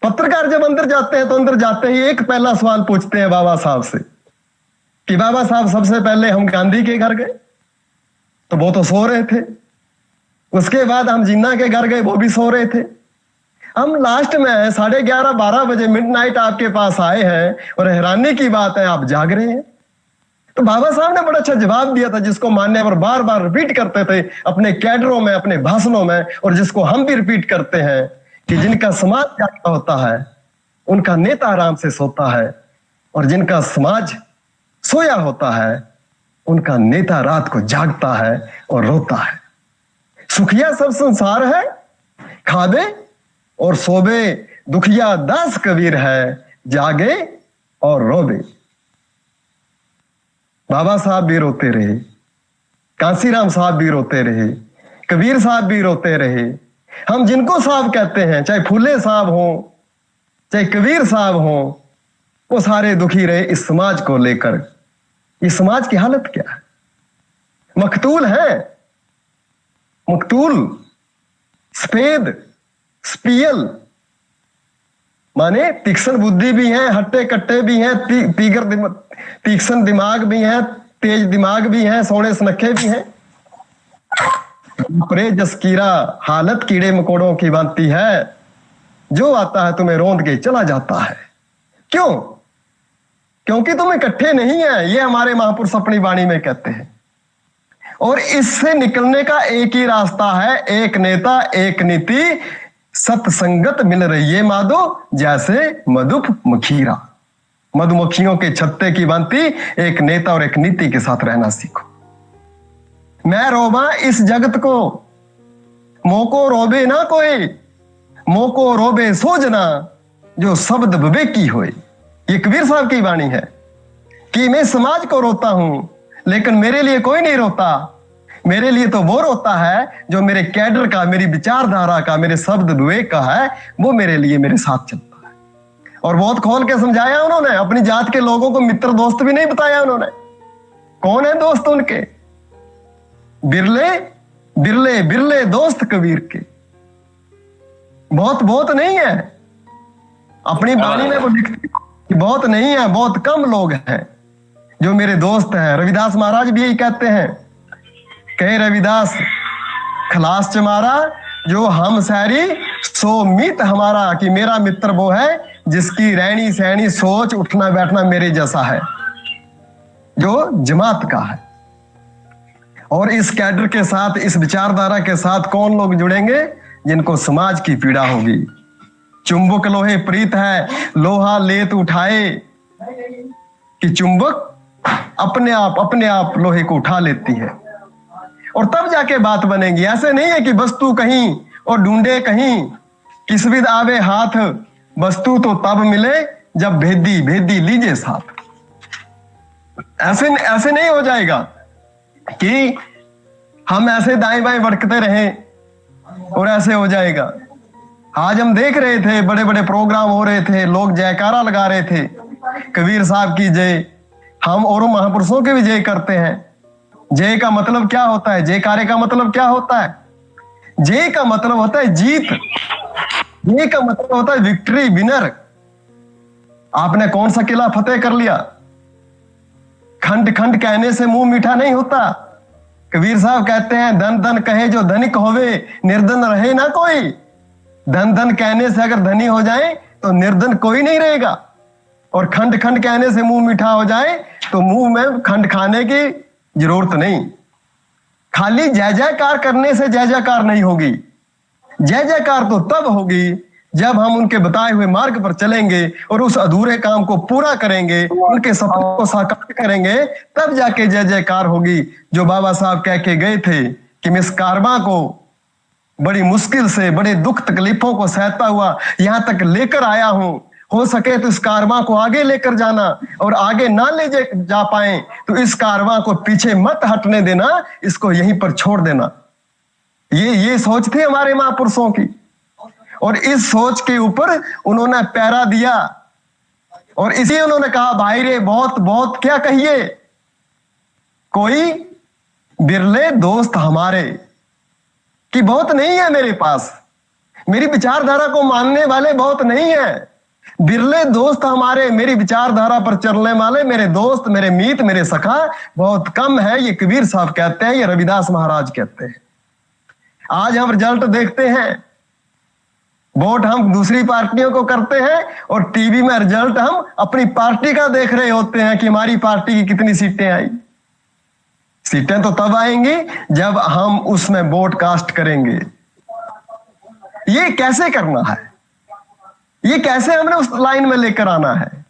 पत्रकार जब अंदर जाते हैं तो अंदर जाते ही एक पहला सवाल पूछते हैं बाबा साहब से कि बाबा साहब, सबसे पहले हम गांधी के घर गए तो वो तो सो रहे थे, उसके बाद हम जिन्ना के घर गए, वो भी सो रहे थे, हम लास्ट में 11:30-12 बजे मिडनाइट आपके पास आए हैं, और हैरानी की बात है आप जाग रहे हैं। तो बाबा साहब ने बड़ा अच्छा जवाब दिया था, जिसको मान्यवर बार बार रिपीट करते थे अपने कैडरों में, अपने भाषणों में, और जिसको हम भी रिपीट करते हैं कि जिनका समाज जागता होता है उनका नेता आराम से सोता है, और जिनका समाज सोया होता है उनका नेता रात को जागता है और रोता है। सुखिया सब संसार है, खावे और सोवे, दुखिया दास कबीर है, जागे और रोवे। बाबा साहब भी रोते रहे, कांसीराम साहब भी रोते रहे, कबीर साहब भी रोते रहे। हम जिनको साहब कहते हैं, चाहे फूले साहब हो, चाहे कबीर साहब हो, वो सारे दुखी रहे इस समाज को लेकर। इस समाज की हालत क्या है? मकतूल है, मकतूल, सफेद, स्पियल, माने तीक्ष्ण बुद्धि भी है, हट्टे कट्टे भी हैं, तीक्ष्ण दिमाग भी है, तेज दिमाग भी है, सोने सुनखे भी हैं। परे जसकीरा हालत कीड़े मकोड़ों की बनती है, जो आता है तुम्हें रोंद के चला जाता है। क्यों? क्योंकि तुम इकट्ठे नहीं है, ये हमारे महापुरुष अपनी वाणी में कहते हैं। और इससे निकलने का एक ही रास्ता है, एक नेता एक नीति, सत्संगत मिल रही है माधो जैसे मधुप मखीरा। मधुमक्खियों के छत्ते की भांति एक नेता और एक नीति के साथ रहना सीखो। मैं रोबा इस जगत को, मोको रोबे ना कोई, मोको रोबे सो जना जो शब्द विवेकी होए। ये कबीर साहब की वाणी है कि मैं समाज को रोता हूं लेकिन मेरे लिए कोई नहीं रोता। मेरे लिए तो वो रोता है जो मेरे कैडर का, मेरी विचारधारा का, मेरे शब्द विवेक का है, वो मेरे लिए मेरे साथ चलता है। और बहुत खोल के समझाया उन्होंने, अपनी जात के लोगों को मित्र दोस्त भी नहीं बताया उन्होंने। कौन है दोस्त उनके? बिरले बिरले बिरले दोस्त कबीर के, बहुत बहुत नहीं है। अपनी वाणी में वो लिखते कि बहुत नहीं है, बहुत कम लोग हैं जो मेरे दोस्त हैं। रविदास महाराज भी यही कहते हैं, कहे रविदास खलास चमारा जो हम सैरी सो मीत हमारा, कि मेरा मित्र वो है जिसकी रहनी सहनी सोच उठना बैठना मेरे जैसा है, जो जमात का है। और इस कैडर के साथ, इस विचारधारा के साथ कौन लोग जुड़ेंगे? जिनको समाज की पीड़ा होगी। चुंबक लोहे प्रीत है, लोहा लेत उठाए, कि चुंबक अपने आप लोहे को उठा लेती है और तब जाके बात बनेगी। ऐसे नहीं है कि वस्तु कहीं और ढूंढे कहीं, किस विद आवे हाथ, वस्तु तो तब मिले जब भेदी भेदी लीजिए साथ। ऐसे नहीं हो जाएगा कि हम ऐसे दाएं बाएं भटकते रहें और ऐसे हो जाएगा। आज हम देख रहे थे, बड़े बड़े प्रोग्राम हो रहे थे, लोग जयकारा लगा रहे थे, कबीर साहब की जय। हम और महापुरुषों की भी जय करते हैं। जय का मतलब क्या होता है? जयकारे का मतलब क्या होता है? जय का मतलब होता है जीत। जय का मतलब होता है विक्ट्री, विनर। आपने कौन सा किला फतेह कर लिया? खंड खंड कहने से मुंह मीठा नहीं होता। कबीर साहब कहते हैं, धन धन कहे जो धनिक होवे, निर्धन रहे ना कोई। धन धन कहने से अगर धनी हो जाए तो निर्धन कोई नहीं रहेगा, और खंड खंड कहने से मुंह मीठा हो जाए तो मुंह में खंड खाने की जरूरत नहीं। खाली जय जयकार करने से जय जयकार नहीं होगी। जय जयकार तो तब होगी जब हम उनके बताए हुए मार्ग पर चलेंगे और उस अधूरे काम को पूरा करेंगे, उनके सपनों को साकार करेंगे, तब जाके जय जयकार होगी। जो बाबा साहब कह के गए थे कि मैं इस कारवां को बड़ी मुश्किल से, बड़े दुख तकलीफों को सहता हुआ यहां तक लेकर आया हूं, हो सके तो इस कारवां को आगे लेकर जाना, और आगे ना ले जा पाए तो इस कारवां को पीछे मत हटने देना, इसको यहीं पर छोड़ देना। ये सोच थी हमारे महापुरुषों की, और इस सोच के ऊपर उन्होंने पैरा दिया। और इसी उन्होंने कहा, भाई रे बहुत बहुत क्या कहिए, कोई बिरले दोस्त हमारे, कि बहुत नहीं है मेरे पास, मेरी विचारधारा को मानने वाले बहुत नहीं है। बिरले दोस्त हमारे, मेरी विचारधारा पर चलने वाले मेरे दोस्त, मेरे मीत, मेरे सखा बहुत कम है। ये कबीर साहब कहते हैं, ये रविदास महाराज कहते हैं। आज हम रिजल्ट देखते हैं, वोट हम दूसरी पार्टियों को करते हैं और टीवी में रिजल्ट हम अपनी पार्टी का देख रहे होते हैं कि हमारी पार्टी की कितनी सीटें आई। सीटें तो तब आएंगी जब हम उसमें वोट कास्ट करेंगे। ये कैसे करना है? ये कैसे हमने उस लाइन में लेकर आना है?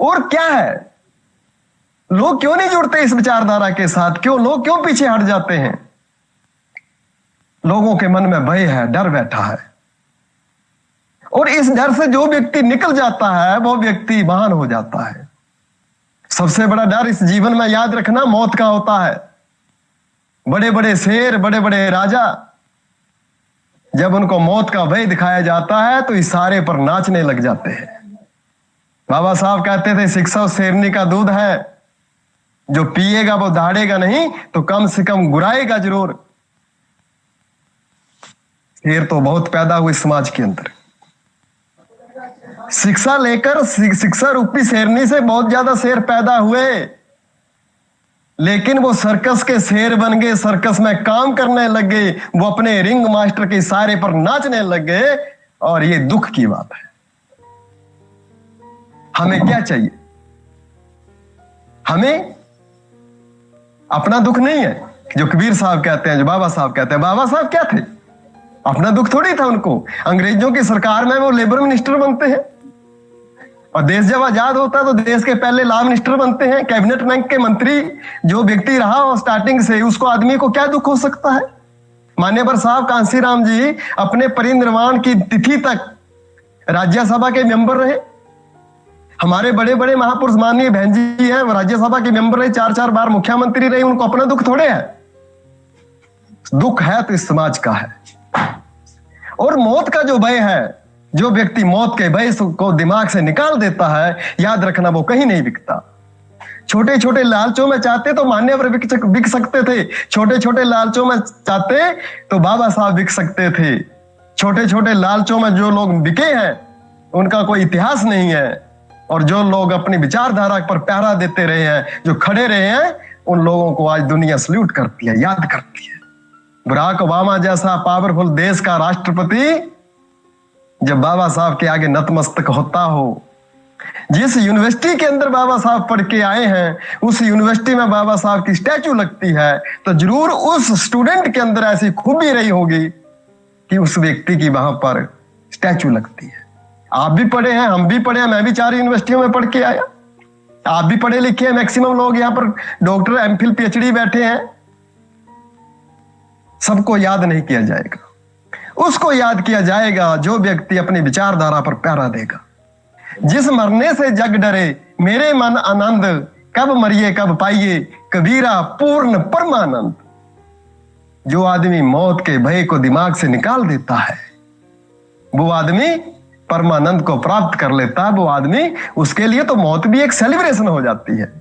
और क्या है, लोग क्यों नहीं जुड़ते इस विचारधारा के साथ? क्यों लोग क्यों पीछे हट जाते हैं? लोगों के मन में भय है, डर बैठा है, और इस डर से जो व्यक्ति निकल जाता है वो व्यक्ति महान हो जाता है। सबसे बड़ा डर इस जीवन में याद रखना मौत का होता है। बड़े बड़े शेर, बड़े बड़े राजा, जब उनको मौत का भय दिखाया जाता है तो इशारे पर नाचने लग जाते हैं। बाबा साहब कहते थे, शिक्षा शेरनी का दूध है, जो पिएगा वो दहाड़ेगा नहीं तो कम से कम गुराएगा जरूर। शेर तो बहुत पैदा हुए समाज के अंदर। शिक्षा लेकर, शिक्षा रूपी शेरनी से बहुत ज्यादा शेर पैदा हुए, लेकिन वो सर्कस के शेर बन गए, सर्कस में काम करने लग गए, वो अपने रिंग मास्टर के इशारे पर नाचने लग गए, और ये दुख की बात है। हमें क्या चाहिए? हमें अपना दुख नहीं है, जो कबीर साहब कहते हैं, जो बाबा साहब कहते हैं। बाबा साहब क्या थे? अपना दुख थोड़ी था उनको। अंग्रेजों की सरकार में वो लेबर मिनिस्टर बनते हैं, और देश जब आजाद होता है तो देश के पहले लॉ मिनिस्टर बनते हैं, कैबिनेट रैंक के मंत्री। जो व्यक्ति रहा हो स्टार्टिंग से, उसको आदमी को क्या दुख हो सकता है? मान्यवर साहब कांसीराम जी अपने परिनिर्वाण की तिथि तक राज्यसभा के मेंबर रहे। हमारे बड़े बड़े महापुरुष माननीय बहन जी हैं, वो राज्यसभा के मेंबर रहे, 4-4 बार मुख्यमंत्री रहे। उनको अपना दुख थोड़े है। दुख है तो इस समाज का है। और मौत का जो भय है, जो व्यक्ति मौत के भय को दिमाग से निकाल देता है, याद रखना वो कहीं नहीं बिकता। छोटे छोटे लालचों में चाहते तो मान्यवर बिक सकते थे, छोटे छोटे लालचों में चाहते तो बाबा साहब बिक सकते थे। छोटे छोटे लालचों में जो लोग बिके हैं उनका कोई इतिहास नहीं है, और जो लोग अपनी विचारधारा पर पहरा देते रहे हैं, जो खड़े रहे हैं, उन लोगों को आज दुनिया सल्यूट करती है, याद करती है। बराक ओबामा जैसा पावरफुल देश का राष्ट्रपति जब बाबा साहब के आगे नतमस्तक होता हो, जिस यूनिवर्सिटी के अंदर बाबा साहब पढ़ के आए हैं, उस यूनिवर्सिटी में बाबा साहब की स्टैचू लगती है, तो जरूर उस स्टूडेंट के अंदर ऐसी खूबी रही होगी कि उस व्यक्ति की वहां पर स्टैचू लगती है। आप भी पढ़े हैं, हम भी पढ़े हैं, मैं भी 4 यूनिवर्सिटियों में पढ़ के आया। आप भी पढ़े लिखे हैं, मैक्सिमम लोग यहाँ पर डॉक्टर, एमफिल, पीएचडी बैठे हैं। सबको याद नहीं किया जाएगा, उसको याद किया जाएगा जो व्यक्ति अपनी विचारधारा पर पहरा देगा। जिस मरने से जग डरे मेरे मन आनंद, कब मरिए कब पाइए कबीरा पूर्ण परमानंद। जो आदमी मौत के भय को दिमाग से निकाल देता है, वो आदमी परमानंद को प्राप्त कर लेता है। वो आदमी, उसके लिए तो मौत भी एक सेलिब्रेशन हो जाती है।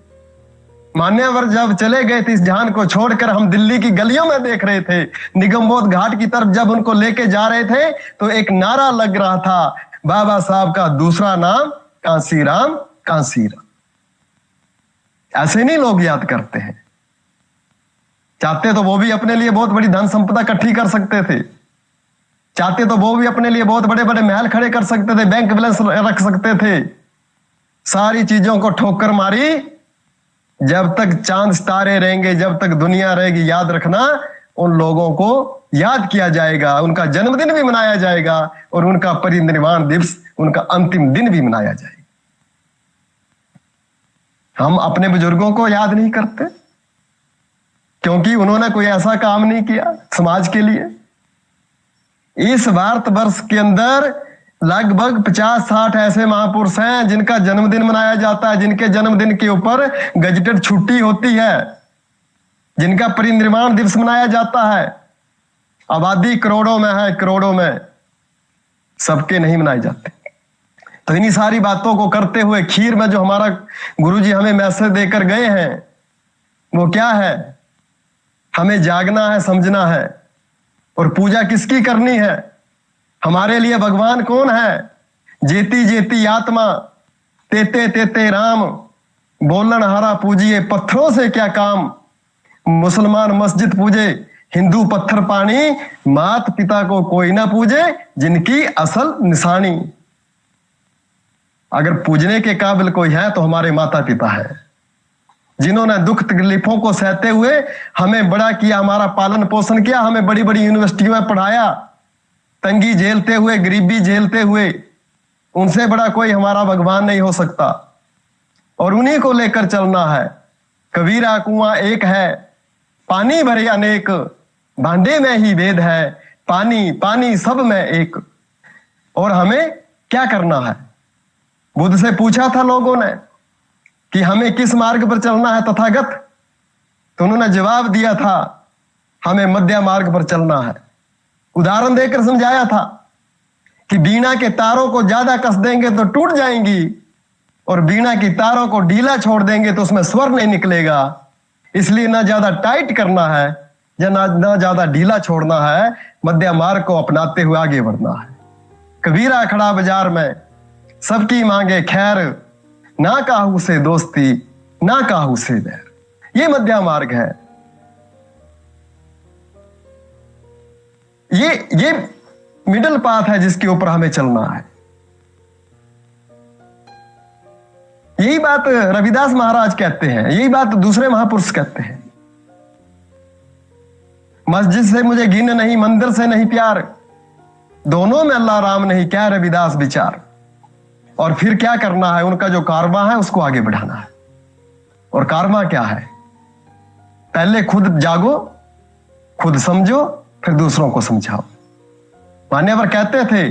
मान्यवर जब चले गए थे इस जहान को छोड़कर, हम दिल्ली की गलियों में देख रहे थे, निगमबोध घाट की तरफ जब उनको लेके जा रहे थे तो एक नारा लग रहा था, बाबा साहब का दूसरा नाम कांसीराम, कांसीराम। ऐसे नहीं लोग याद करते हैं। चाहते तो वो भी अपने लिए बहुत बड़ी धन संपदा इकट्ठी कर सकते थे, चाहते तो वो भी अपने लिए बहुत बड़े बड़े महल खड़े कर सकते थे, बैंक बैलेंस रख सकते थे। सारी चीजों को ठोकर मारी। जब तक चांद सितारे रहेंगे, जब तक दुनिया रहेगी, याद रखना उन लोगों को याद किया जाएगा, उनका जन्मदिन भी मनाया जाएगा, और उनका परिनिर्वाण दिवस, उनका अंतिम दिन भी मनाया जाएगा। हम अपने बुजुर्गों को याद नहीं करते क्योंकि उन्होंने कोई ऐसा काम नहीं किया समाज के लिए। इस भारतवर्ष के अंदर लगभग 50-60 ऐसे महापुरुष हैं जिनका जन्मदिन मनाया जाता है, जिनके जन्मदिन के ऊपर गजटेड छुट्टी होती है, जिनका परिनिर्वाण दिवस मनाया जाता है। आबादी करोड़ों में है, करोड़ों में, सबके नहीं मनाए जाते। तो इन्हीं सारी बातों को करते हुए खीर में जो हमारा गुरुजी हमें मैसेज देकर गए हैं वो क्या है? हमें जागना है, समझना है, और पूजा किसकी करनी है? हमारे लिए भगवान कौन है? जेती जेती आत्मा, तेते तेते राम, बोलन हारा पूजिए पत्थरों से क्या काम। मुसलमान मस्जिद पूजे, हिंदू पत्थर पानी, मात पिता को कोई ना पूजे जिनकी असल निशानी। अगर पूजने के काबिल कोई है तो हमारे माता पिता है, जिन्होंने दुख तकलीफों को सहते हुए हमें बड़ा किया, हमारा पालन पोषण किया, हमें बड़ी बड़ी यूनिवर्सिटियों में पढ़ाया, तंगी झेलते हुए, गरीबी झेलते हुए। उनसे बड़ा कोई हमारा भगवान नहीं हो सकता, और उन्हीं को लेकर चलना है। कबीरा कुआं एक है, पानी भरे अनेक, भांडे में ही भेद है, पानी पानी सब में एक। और हमें क्या करना है? बुद्ध से पूछा था लोगों ने कि हमें किस मार्ग पर चलना है तथागत, तो उन्होंने जवाब दिया था, हमें मध्य मार्ग पर चलना है। उदाहरण देकर समझाया था कि बीणा के तारों को ज्यादा कस देंगे तो टूट जाएंगी, और बीणा की तारों को ढीला छोड़ देंगे तो उसमें स्वर नहीं निकलेगा। इसलिए ना ज्यादा टाइट करना है या ना ज्यादा ढीला छोड़ना है, मध्य मार्ग को अपनाते हुए आगे बढ़ना है। कबीरा खड़ा बाजार में, सबकी मांगे खैर, ना काहू से दोस्ती, ना काहू से बैर। ये मध्य मार्ग है। ये मिडिल पाथ है जिसके ऊपर हमें चलना है। यही बात रविदास महाराज कहते हैं, यही बात दूसरे महापुरुष कहते हैं। मस्जिद से मुझे घिन नहीं, मंदिर से नहीं प्यार, दोनों में अल्लाह राम नहीं, क्या रविदास विचार। और फिर क्या करना है, उनका जो कारवा है उसको आगे बढ़ाना है। और कारवा क्या है, पहले खुद जागो, खुद समझो, फिर दूसरों को समझाओ। मान्यवर कहते थे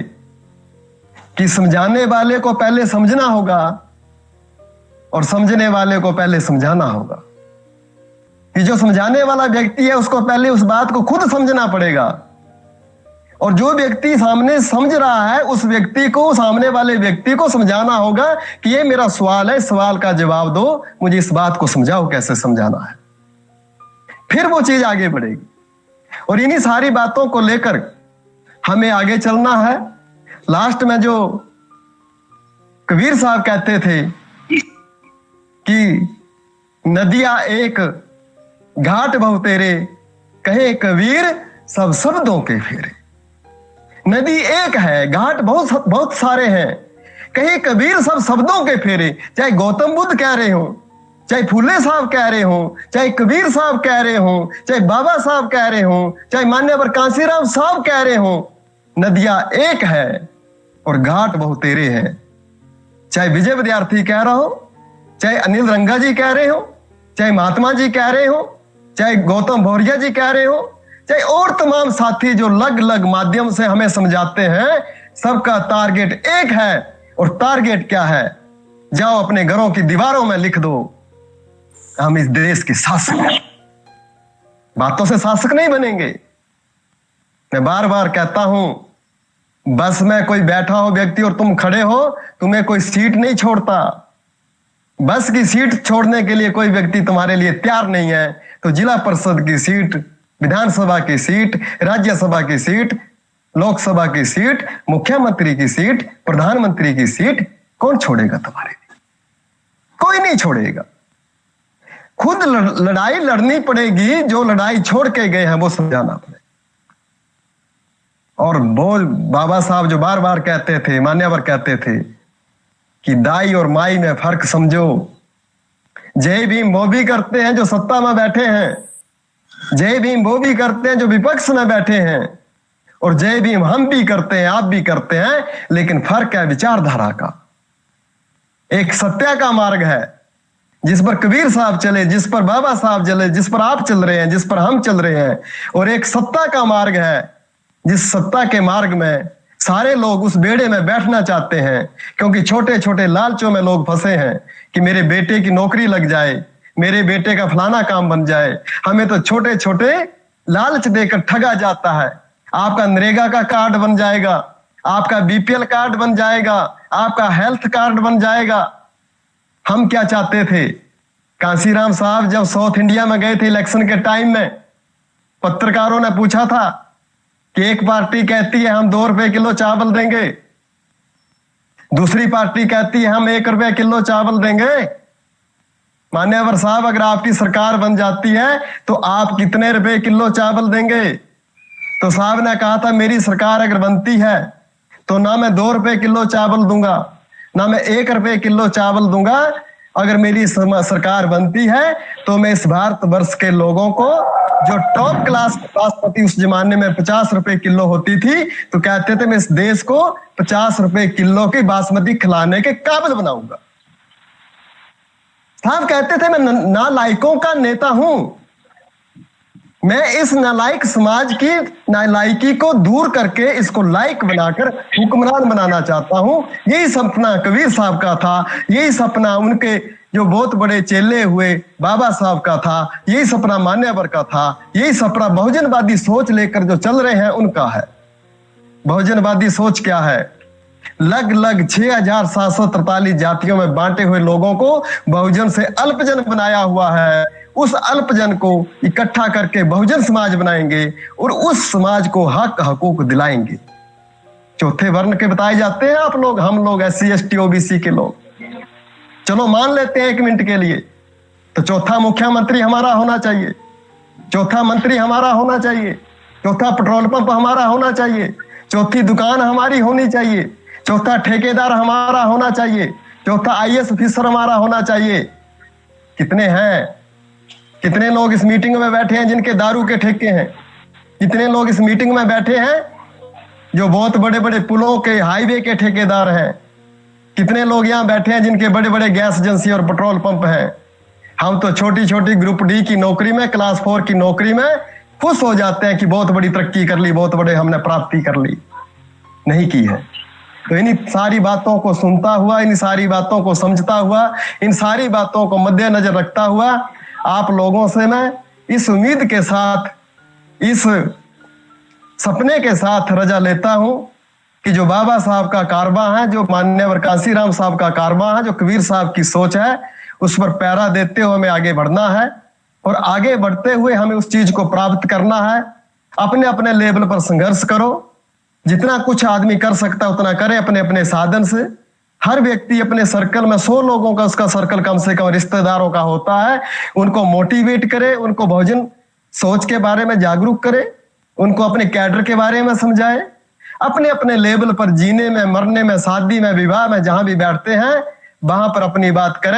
कि समझाने वाले को पहले समझना होगा और समझने वाले को पहले समझाना होगा। कि जो समझाने वाला व्यक्ति है उसको पहले उस बात को खुद समझना पड़ेगा, और जो व्यक्ति सामने समझ रहा है उस व्यक्ति को, सामने वाले व्यक्ति को समझाना होगा कि ये मेरा सवाल है, सवाल का जवाब दो, मुझे इस बात को समझाओ कैसे समझाना है। फिर वो चीज आगे बढ़ेगी। और इन्हीं सारी बातों को लेकर हमें आगे चलना है। लास्ट में जो कबीर साहब कहते थे कि नदियां एक घाट बहु तेरे, कहे कबीर सब शब्दों के फेरे। नदी एक है, घाट बहुत बहुत सारे हैं, कहे कबीर सब शब्दों के फेरे। चाहे गौतम बुद्ध कह रहे हो, चाहे फूले साहब कह रहे हो, चाहे कबीर साहब कह रहे हो, चाहे बाबा साहब कह रहे हो, चाहे मान्यवर कांसीराम साहब कह रहे हो, नदियां एक है और घाट बहु तेरे हैं। चाहे विजय विद्यार्थी कह रहा हो, चाहे अनिल रंगा जी कह रहे हो, चाहे महात्मा जी कह रहे हो, चाहे गौतम भौरिया जी कह रहे हो, चाहे और तमाम साथी जो अलग अलग माध्यम से हमें समझाते हैं, सबका टारगेट एक है। और टारगेट क्या है, जाओ अपने घरों की दीवारों में लिख दो, हम इस देश के शासक हैं। बातों से शासक नहीं बनेंगे। मैं बार बार कहता हूं, बस में कोई बैठा हो व्यक्ति और तुम खड़े हो, तुम्हें कोई सीट नहीं छोड़ता। बस की सीट छोड़ने के लिए कोई व्यक्ति तुम्हारे लिए तैयार नहीं है, तो जिला परिषद की सीट, विधानसभा की सीट, राज्यसभा की सीट, लोकसभा की सीट, मुख्यमंत्री की सीट, प्रधानमंत्री की सीट कौन छोड़ेगा तुम्हारे लिए? कोई नहीं छोड़ेगा। खुद लड़ाई लड़नी पड़ेगी, जो लड़ाई छोड़ के गए हैं वो समझाना पड़ेगा। और बोल बाबा साहब जो बार बार कहते थे, मान्यवर कहते थे कि दाई और माई में फर्क समझो। जय भीम वो भी करते हैं जो सत्ता में बैठे हैं, जय भीम वो भी करते हैं जो विपक्ष में बैठे हैं, और जय भीम हम भी करते हैं, आप भी करते हैं, लेकिन फर्क है विचारधारा का। एक सत्या का मार्ग है जिस पर कबीर साहब चले, जिस पर बाबा साहब चले, जिस पर आप चल रहे हैं, जिस पर हम चल रहे हैं, और एक सत्ता का मार्ग है जिस सत्ता के मार्ग में सारे लोग उस बेड़े में बैठना चाहते हैं, क्योंकि छोटे छोटे लालचों में लोग फंसे हैं कि मेरे बेटे की नौकरी लग जाए, मेरे बेटे का फलाना काम बन जाए। हमें तो छोटे छोटे लालच देकर ठगा जाता है। आपका नरेगा का कार्ड बन जाएगा, आपका बीपीएल कार्ड बन जाएगा, आपका हेल्थ कार्ड बन जाएगा। हम क्या चाहते थे? कांसीराम साहब जब साउथ इंडिया में गए थे इलेक्शन के टाइम में, पत्रकारों ने पूछा था कि एक पार्टी कहती है हम 2 रुपए किलो चावल देंगे, दूसरी पार्टी कहती है हम 1 रुपए किलो चावल देंगे। मान्यवर साहब, अगर आपकी सरकार बन जाती है तो आप कितने रुपए किलो चावल देंगे? तो साहब ने कहा था मेरी सरकार अगर बनती है तो ना मैं 2 रुपए किलो चावल दूंगा, ना मैं 1 रुपए किलो चावल दूंगा। अगर मेरी सरकार बनती है तो मैं इस भारत वर्ष के लोगों को, जो टॉप क्लास बासमती उस जमाने में 50 रुपए किलो होती थी, तो कहते थे मैं इस देश को 50 रुपए किलो की बासमती खिलाने के काबिल बनाऊंगा। साहब कहते थे मैं नालायकों का नेता हूं, मैं इस नालायक समाज की नालायकी को दूर करके इसको लायक बनाकर हुक्मरान बनाना चाहता हूं। यही सपना कबीर साहब का था, यही सपना उनके जो बहुत बड़े चेले हुए बाबा साहब का था, यही सपना मान्यवर का था, यही सपना बहुजनवादी सोच लेकर जो चल रहे हैं उनका है। बहुजनवादी सोच क्या है? लगभग 6743 जातियों में बांटे हुए लोगों को बहुजन से अल्पजन बनाया हुआ है। उस अल्पजन को इकट्ठा करके बहुजन समाज बनाएंगे और उस समाज को हक हकूक दिलाएंगे। चौथे वर्ण के बताए जाते हैं आप लोग, हम लोग SC ST OBC के लोग, चलो मान लेते हैं 1 मिनट के लिए, तो चौथा मुख्यमंत्री हमारा होना चाहिए, चौथा मंत्री हमारा होना चाहिए, चौथा पेट्रोल पंप हमारा होना चाहिए, चौथी दुकान हमारी होनी चाहिए, चौथा ठेकेदार हमारा होना चाहिए, चौथा IAS ऑफिसर हमारा होना चाहिए। कितने हैं? कितने लोग इस मीटिंग में बैठे हैं जिनके दारू के ठेके हैं? कितने लोग इस मीटिंग में बैठे हैं जो बहुत बड़े बड़े पुलों के, हाईवे के ठेकेदार हैं। कितने लोग यहाँ बैठे हैं जिनके बड़े बड़े गैस एजेंसी और पेट्रोल पंप हैं। हम तो छोटी छोटी ग्रुप डी की नौकरी में, क्लास 4 की नौकरी में खुश हो जाते हैं कि बहुत बड़ी तरक्की कर ली, बहुत बड़े हमने प्राप्ति कर ली। नहीं की है। तो इन सारी बातों को सुनता हुआ, इन सारी बातों को समझता हुआ, इन सारी बातों को मद्देनजर रखता हुआ आप लोगों से मैं इस उम्मीद के साथ, इस सपने के साथ रजा लेता हूं कि जो बाबा साहब का कारवां है, जो मान्यवर कांसीराम साहब का कारवां है, जो कबीर साहब की सोच है, उस पर पैरा देते हुए हमें आगे बढ़ना है और आगे बढ़ते हुए हमें उस चीज को प्राप्त करना है। अपने अपने लेवल पर संघर्ष करो, जितना कुछ आदमी कर सकता है उतना करे अपने अपने साधन से। हर व्यक्ति अपने सर्कल में 100 लोगों का, उसका सर्कल कम से कम रिश्तेदारों का होता है, उनको मोटिवेट करे, उनको बहुजन सोच के बारे में जागरूक करे, उनको अपने कैडर के बारे में समझाए। अपने अपने लेवल पर जीने में, मरने में, शादी में, विवाह में जहां भी बैठते हैं वहां पर अपनी बात करें।